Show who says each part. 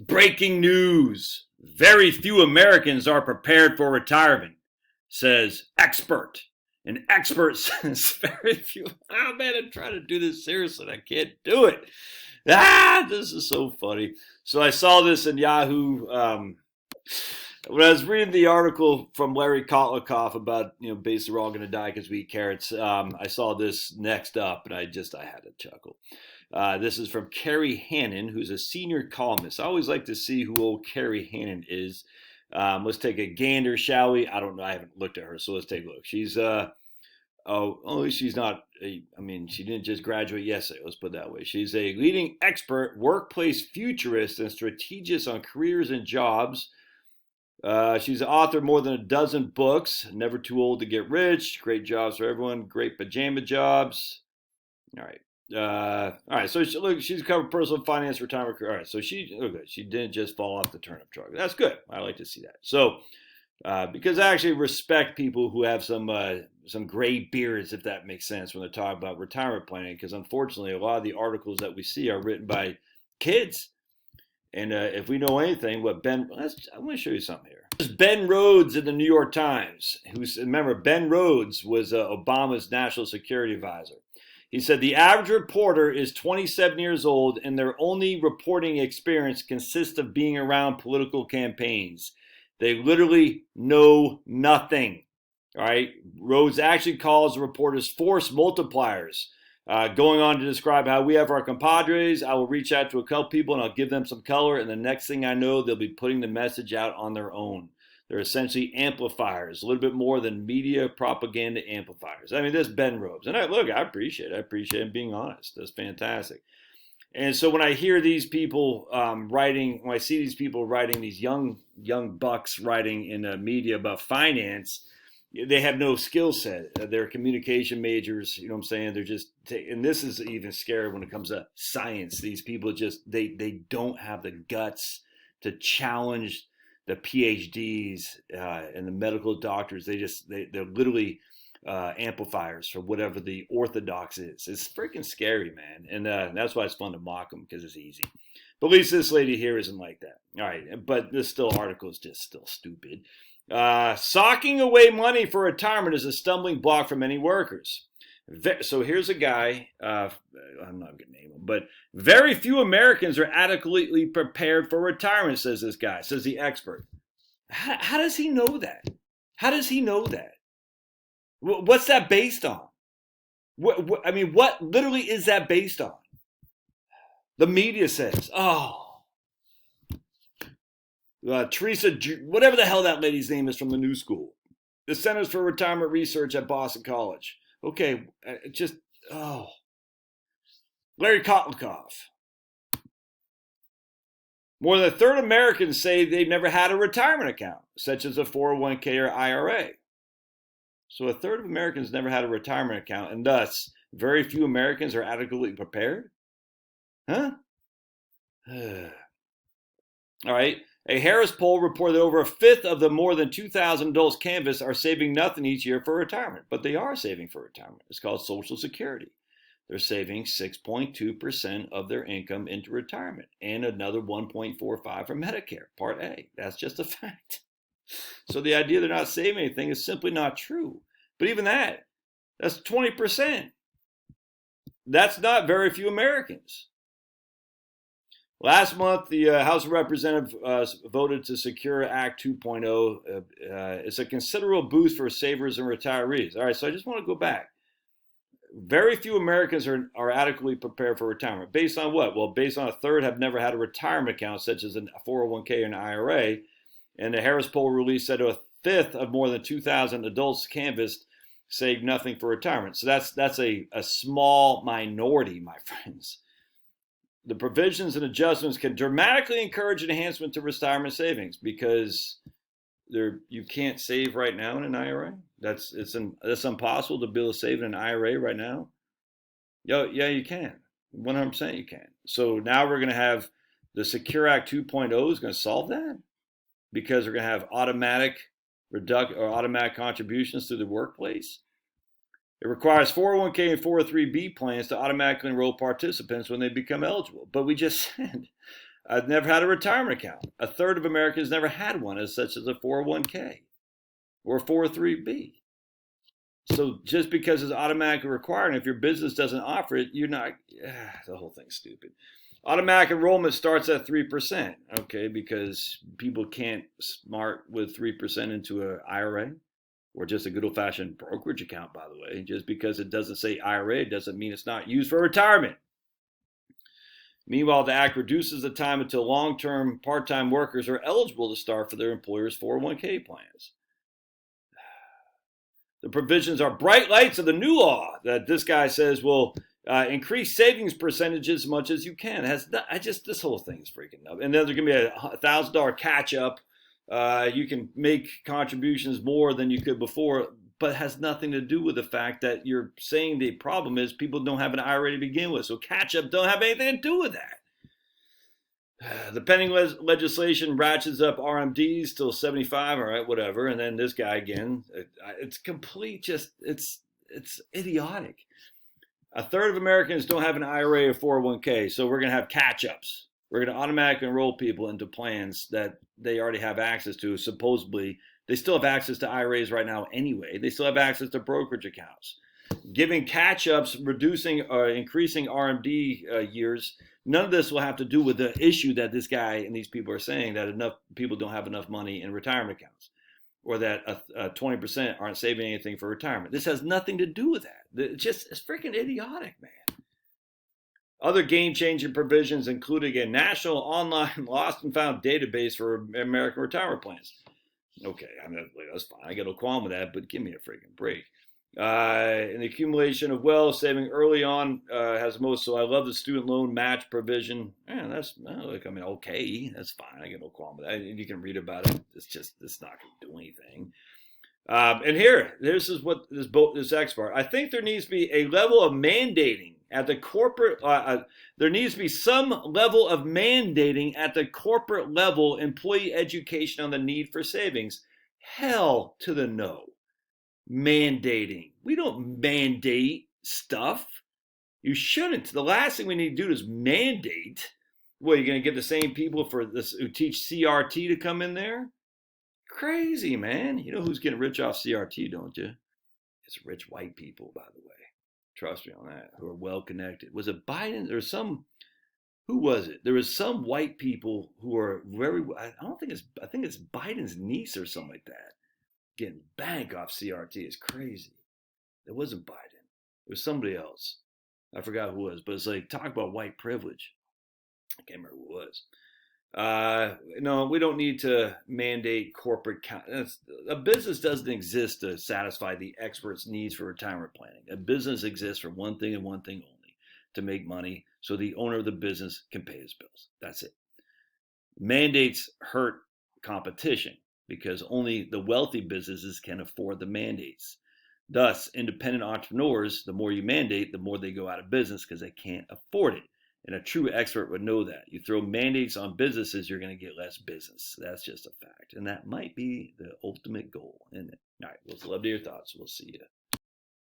Speaker 1: Breaking news. Very few Americans are prepared for retirement, says expert. An expert says very few. Oh man, I'm trying to do this seriously. I can't do it. This is so funny. So I saw this in Yahoo. When I was reading the article from Larry Kotlikoff about, basically we're all going to die because we eat carrots, I saw this next up and I had to chuckle. This is from Carrie Hannon, who's a senior columnist. I always like to see who old Carrie Hannon is. Let's take a gander, shall we? I don't know. I haven't looked at her, so let's take a look. She's, she's not, she didn't just graduate yesterday. Let's put it that way. She's a leading expert, workplace futurist, and strategist on careers and jobs. She's the author of more than a dozen books. Never Too Old to Get Rich. Great Jobs for Everyone. Great Pajama Jobs. All right. So she's covered personal finance, retirement. All right. So she didn't just fall off the turnip truck. That's good. I like to see that. So because I actually respect people who have some gray beards, if that makes sense, when they're talking about retirement planning. Because unfortunately, a lot of the articles that we see are written by kids. And if we know anything, I want to show you something here. This is Ben Rhodes in the New York Times. Remember, Ben Rhodes was Obama's national security advisor. He said the average reporter is 27 years old and their only reporting experience consists of being around political campaigns. They literally know nothing. All right. Rhodes actually calls the reporters force multipliers. Going on to describe how we have our compadres. I will reach out to a couple people and I'll give them some color. And the next thing I know, they'll be putting the message out on their own. They're essentially amplifiers, a little bit more than media propaganda amplifiers. This Ben Rhodes. And I appreciate it. I appreciate him being honest. That's fantastic. And so when I hear these people when I see these people writing, these young bucks writing in the media about finance, they have no skill set. They're communication majors. You know what I'm saying? They're just, and this is even scary when it comes to science. These people they don't have the guts to challenge the PhDs and the medical doctors. They're literally amplifiers for whatever the orthodox is. It's freaking scary, man. And that's why it's fun to mock them, because it's easy. But at least this lady here isn't like that. All right. But this article is just still stupid. Socking away money for retirement is a stumbling block for many workers. So here's a guy, I'm not going to name him, but very few Americans are adequately prepared for retirement, says this guy, says the expert. How does he know that? How does he know that? What's that based on? What literally is that based on? The media says, Teresa, whatever the hell that lady's name is from the New School, the Centers for Retirement Research at Boston College. Okay, Larry Kotlikoff. More than a third of Americans say they've never had a retirement account, such as a 401k or IRA. So a third of Americans never had a retirement account, and thus very few Americans are adequately prepared? Huh? All right. A Harris poll reported that over a fifth of the more than 2,000 adults canvassed are saving nothing each year for retirement. But they are saving for retirement. It's called Social Security. They're saving 6.2% of their income into retirement and another 1.45% for Medicare, Part A. That's just a fact. So the idea they're not saving anything is simply not true. But even that's 20%. That's not very few Americans. Last month, the House of Representatives voted to secure Act 2.0. It's a considerable boost for savers and retirees. All right, so I just want to go back. Very few Americans are adequately prepared for retirement. Based on what? Well, based on a third have never had a retirement account, such as a 401k or an IRA. And the Harris poll release said a fifth of more than 2,000 adults canvassed saved nothing for retirement. So that's a small minority, my friends. The provisions and adjustments can dramatically encourage enhancement to retirement savings, because you can't save right now in an IRA. That's impossible to be able to save in an IRA right now. Yeah, you can. 100% you can. So now we're going to have the Secure Act 2.0 is going to solve that, because we're going to have automatic contributions to the workplace. It requires 401k and 403b plans to automatically enroll participants when they become eligible. But we just said I've never had a retirement account. A third of Americans never had one, as such as a 401k or a 403b. So just because it's automatically required, and if your business doesn't offer it, you're not. The whole thing's stupid. Automatic enrollment starts at 3%, okay, because people can't smart with 3% into an IRA or just a good old-fashioned brokerage account, by the way. Just because it doesn't say IRA doesn't mean it's not used for retirement. Meanwhile, the act reduces the time until long-term part-time workers are eligible to start for their employer's 401k plans. The provisions are bright lights of the new law that this guy says will increase savings percentages as much as you can. This whole thing is freaking up. And then there's going to be a $1,000 catch up. You can make contributions more than you could before, but it has nothing to do with the fact that you're saying the problem is people don't have an IRA to begin with. So catch up don't have anything to do with that. The pending legislation ratchets up RMDs till 75, all right, whatever. And then this guy again, it's complete, it's idiotic. A third of Americans don't have an IRA or 401k, so we're going to have catch-ups. We're going to automatically enroll people into plans that they already have access to. Supposedly, they still have access to IRAs right now anyway. They still have access to brokerage accounts. Giving catch-ups, reducing or increasing RMD years, none of this will have to do with the issue that this guy and these people are saying that enough people don't have enough money in retirement accounts, or that 20% aren't saving anything for retirement. This has nothing to do with that. It's freaking idiotic, man. Other game-changing provisions including a national online lost and found database for American retirement plans. Okay, I mean, that's fine. I got no qualm with that, but give me a freaking break. And the accumulation of wealth saving early on has most. So I love the student loan match provision. Yeah, okay, that's fine. I get no qualm with that. And you can read about it. It's not going to do anything. And this is what this expert. I think there needs to be a level of mandating at the corporate. There needs to be some level of mandating at the corporate level, employee education on the need for savings. Hell to the no. Mandating. We don't mandate stuff. You shouldn't. The last thing we need to do is mandate. What, you're going to get the same people for this who teach CRT to come in there? Crazy, man. You know who's getting rich off CRT, don't you? It's rich white people, by the way. Trust me on that, who are well connected. Was it Biden? Who was it? There was some white people who are I think it's Biden's niece or something like that. Getting bank off CRT is crazy. It wasn't Biden. It was somebody else. I forgot who it was, but it's like, talk about white privilege. I can't remember who it was. No, we don't need to mandate corporate. A business doesn't exist to satisfy the expert's needs for retirement planning. A business exists for one thing and one thing only, to make money so the owner of the business can pay his bills. That's it. Mandates hurt competition, because only the wealthy businesses can afford the mandates. Thus, independent entrepreneurs, the more you mandate, the more they go out of business because they can't afford it. And a true expert would know that. You throw mandates on businesses, you're going to get less business. That's just a fact. And that might be the ultimate goal, isn't it? All right, well, love to hear your thoughts. We'll see you.